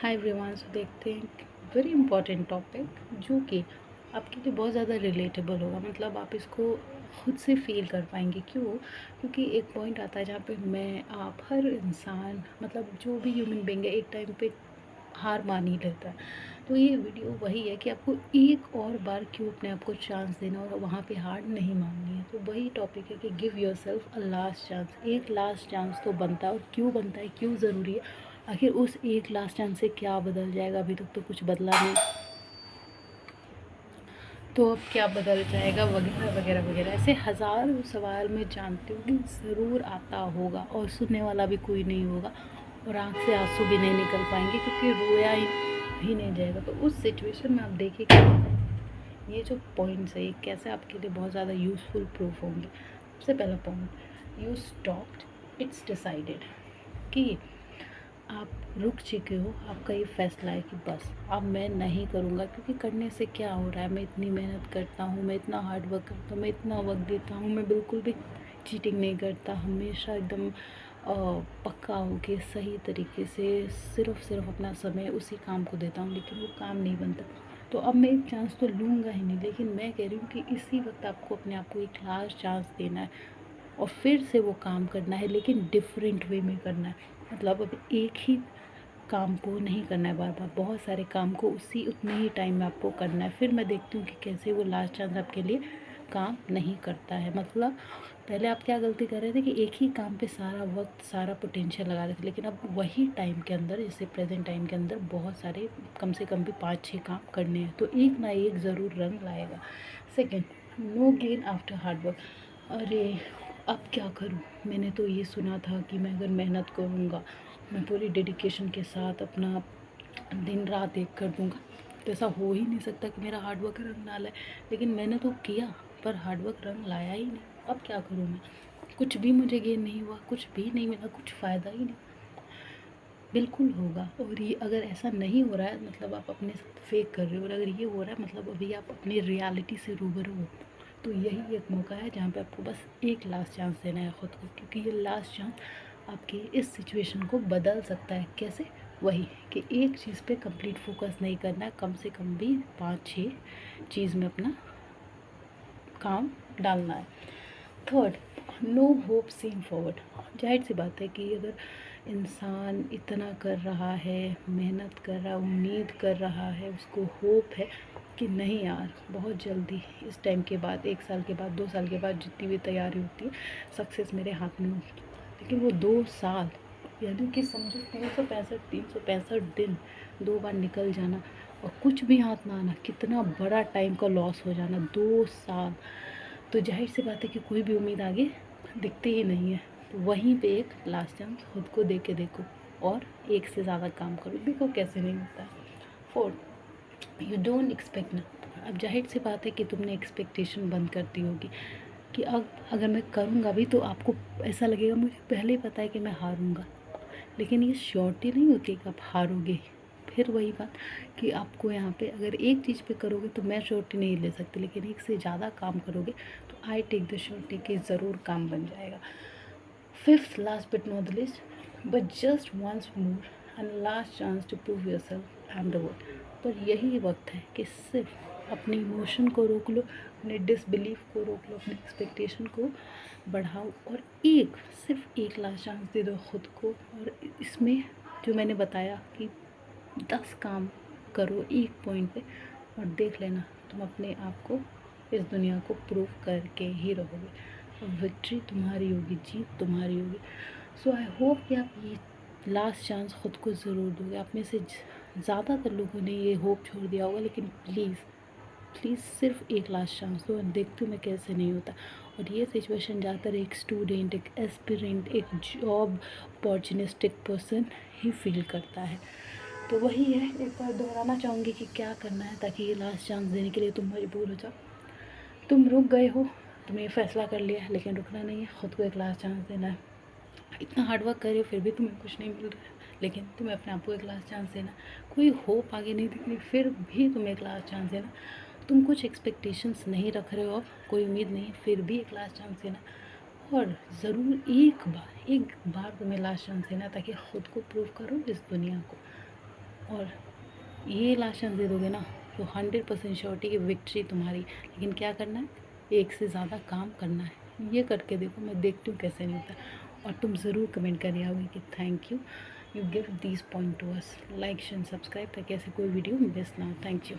Hi everyone. सो देखते हैं very important topic जो कि आपके लिए बहुत ज़्यादा रिलेटेबल होगा। मतलब आप इसको खुद से फील कर पाएंगे। क्यों? क्योंकि एक पॉइंट आता है जहाँ पे मैं आप हर इंसान मतलब जो भी ह्यूमन बीइंग है एक टाइम पे हार मान ही लेता है। तो ये वीडियो वही है कि आपको एक और बार क्यों अपने आप को चांस देना और वहाँ पे हार नहीं माननी है। तो वही टॉपिक है कि give your self a last chance. एक लास्ट चांस तो बनता है, और क्यों बनता है, क्यों ज़रूरी है, आखिर उस एक लास्ट चांस से क्या बदल जाएगा। अभी तक तो कुछ बदला नहीं, तो अब क्या बदल जाएगा, वगैरह वगैरह वगैरह। ऐसे हज़ारों सवाल मैं जानती हूँ कि ज़रूर आता होगा और सुनने वाला भी कोई नहीं होगा, और आँख से आंसू भी नहीं निकल पाएंगे क्योंकि रोया ही नहीं जाएगा। तो उस सिचुएशन में आप देखिए कि ये जो पॉइंट्स है ये कैसे आपके लिए बहुत ज़्यादा यूज़फुल प्रूफ होंगे। सबसे पहला point, you stopped, it's decided. कि आप रुक चुके हो, आपका ये फैसला है कि बस अब मैं नहीं करूँगा, क्योंकि करने से क्या हो रहा है। मैं इतनी मेहनत करता हूँ, मैं इतना हार्ड वर्क करता हूँ, मैं इतना वक्त देता हूँ, मैं बिल्कुल भी चीटिंग नहीं करता, हमेशा एकदम पक्का होके सही तरीके से सिर्फ अपना समय उसी काम को देता हूँ, लेकिन वो काम नहीं बनता। तो अब मैं एक चांस तो लूँगा ही नहीं, लेकिन मैं कह रही हूँ कि इसी वक्त आपको अपने आप को एक लास्ट चांस देना है और फिर से वो काम करना है, लेकिन डिफरेंट वे में करना है। मतलब अब एक ही काम को नहीं करना है बार बार, बहुत सारे काम को उसी उतने ही टाइम में आपको करना है। फिर मैं देखती हूँ कि कैसे वो लास्ट चांस आपके लिए काम नहीं करता है। मतलब पहले आप क्या गलती कर रहे थे कि एक ही काम पे सारा वक्त सारा पोटेंशियल लगा रहे थे, लेकिन अब वही टाइम के अंदर, जैसे प्रेजेंट टाइम के अंदर बहुत सारे, कम से कम भी 5-6 काम करने हैं, तो एक ना एक ज़रूर रंग लाएगा। Second, no gain after hard work. अरे अब क्या करूँ, मैंने तो ये सुना था कि मैं अगर मेहनत करूँगा, मैं पूरी डेडिकेशन के साथ अपना दिन रात एक कर दूँगा, तो ऐसा हो ही नहीं सकता कि मेरा हार्डवर्क रंग ना लाए। लेकिन मैंने तो किया पर हार्डवर्क रंग लाया ही नहीं। अब क्या करूँ मैं? कुछ भी मुझे गेन नहीं हुआ, कुछ भी नहीं मिला, कुछ फ़ायदा ही नहीं। बिल्कुल होगा। और ये अगर ऐसा नहीं हो रहा है मतलब आप अपने साथ फेक कर रहे हो, और अगर ये हो रहा है मतलब अभी आप अपनी रियलिटी से रूबरू हो। तो यही एक मौका है जहाँ पे आपको बस एक लास्ट चांस देना है ख़ुद को, क्योंकि ये लास्ट चांस आपकी इस सिचुएशन को बदल सकता है। कैसे? वही कि एक चीज़ पे कंप्लीट फोकस नहीं करना है, कम से कम भी 5-6 चीज़ में अपना काम डालना है। Third, no hope seen forward. जाहिर सी बात है कि अगर इंसान इतना कर रहा है, मेहनत कर रहा है, उम्मीद कर रहा है, उसको होप है कि नहीं यार बहुत जल्दी इस टाइम के बाद, 1 साल के बाद, 2 साल के बाद, जितनी भी तैयारी होती है सक्सेस मेरे हाथ में होगी। लेकिन वो 2 साल, यानी कि समझो 365 दिन 2 बार निकल जाना और कुछ भी हाथ ना आना, कितना बड़ा टाइम का लॉस हो जाना। 2 साल, तो जाहिर सी बात है कि कोई भी उम्मीद आगे दिखती ही नहीं है। तो वहीं पे एक लास्ट चांस खुद को दे के देखो, और एक से ज़्यादा काम करो, देखो कैसे नहीं होता है। फोर्थ, यू डोंट एक्सपेक्ट ना। अब जाहिर सी बात है कि तुमने एक्सपेक्टेशन बंद कर दी होगी कि अब अगर मैं करूँगा भी तो आपको ऐसा लगेगा मुझे पहले ही पता है कि मैं हारूँगा। लेकिन ये श्योरिटी नहीं होती कि आप हारोगे। फिर वही बात कि आपको यहाँ पे अगर एक चीज़ पे करोगे तो मैं श्योरिटी नहीं ले सकती, लेकिन एक से ज़्यादा काम करोगे तो आई टेक द श्योरिटी कि ज़रूर काम बन जाएगा। Fifth, last but not the least, but just once more and last chance to prove yourself I am the world. पर यही वक्त है कि सिर्फ अपने इमोशन को रोक लो, अपने डिसबिलीफ को रोक लो, अपने एक्सपेक्टेशन को बढ़ाओ, और सिर्फ एक लास्ट चांस दे दो खुद को। और इसमें जो मैंने बताया कि 10 काम करो एक पॉइंट पे, और देख लेना तुम अपने आप को इस दुनिया को प्रूव करके ही रहोगे, और विक्ट्री तुम्हारी होगी, जीत तुम्हारी होगी। सो आई होप कि आप ये लास्ट चांस खुद को ज़रूर दोगे। आप में से ज़्यादातर लोगों ने ये होप छोड़ दिया होगा, लेकिन प्लीज़ प्लीज़ सिर्फ एक लास्ट चांस दो, और देखती हूँ मैं कैसे नहीं होता। और ये सिचुएशन ज़्यादातर एक स्टूडेंट, एक एस्पिरेंट, एक जॉब अपॉर्चुनिस्टिक पर्सन ही फील करता है। तो वही है, एक बार दोहराना चाहूँगी कि क्या करना है ताकि ये लास्ट चांस देने के लिए तुम मजबूर हो जाओ। तुम रुक गए हो, तुमने ये फैसला कर लिया है, लेकिन रुकना नहीं है, ख़ुद को एक लास्ट चांस देना है। इतना हार्डवर्क कर रहे हो फिर भी तुम्हें कुछ नहीं मिल रहा है, लेकिन तुम्हें अपने आप को एक लास्ट चांस देना। कोई होप आगे नहीं दिख रही, फिर भी तुम्हें एक लास्ट चांस देना। तुम कुछ एक्सपेक्टेशंस नहीं रख रहे हो, अब कोई उम्मीद नहीं, फिर भी एक लास्ट चांस देना। और ज़रूर एक बार तुम्हें लास्ट चांस देना, ताकि ख़ुद को प्रूव करो इस दुनिया को। और ये लास्ट चांस दे दोगे ना तो 100% श्योरिटी की विक्ट्री तुम्हारी। लेकिन क्या करना है, एक से ज़्यादा काम करना है। ये करके देखो, मैं देखती हूँ कैसे नहीं होता। और तुम ज़रूर कमेंट कर आओगे कि thank you give this point to us. Like share subscribe ताकि ऐसे कोई वीडियो मिस ना हो। Thank you.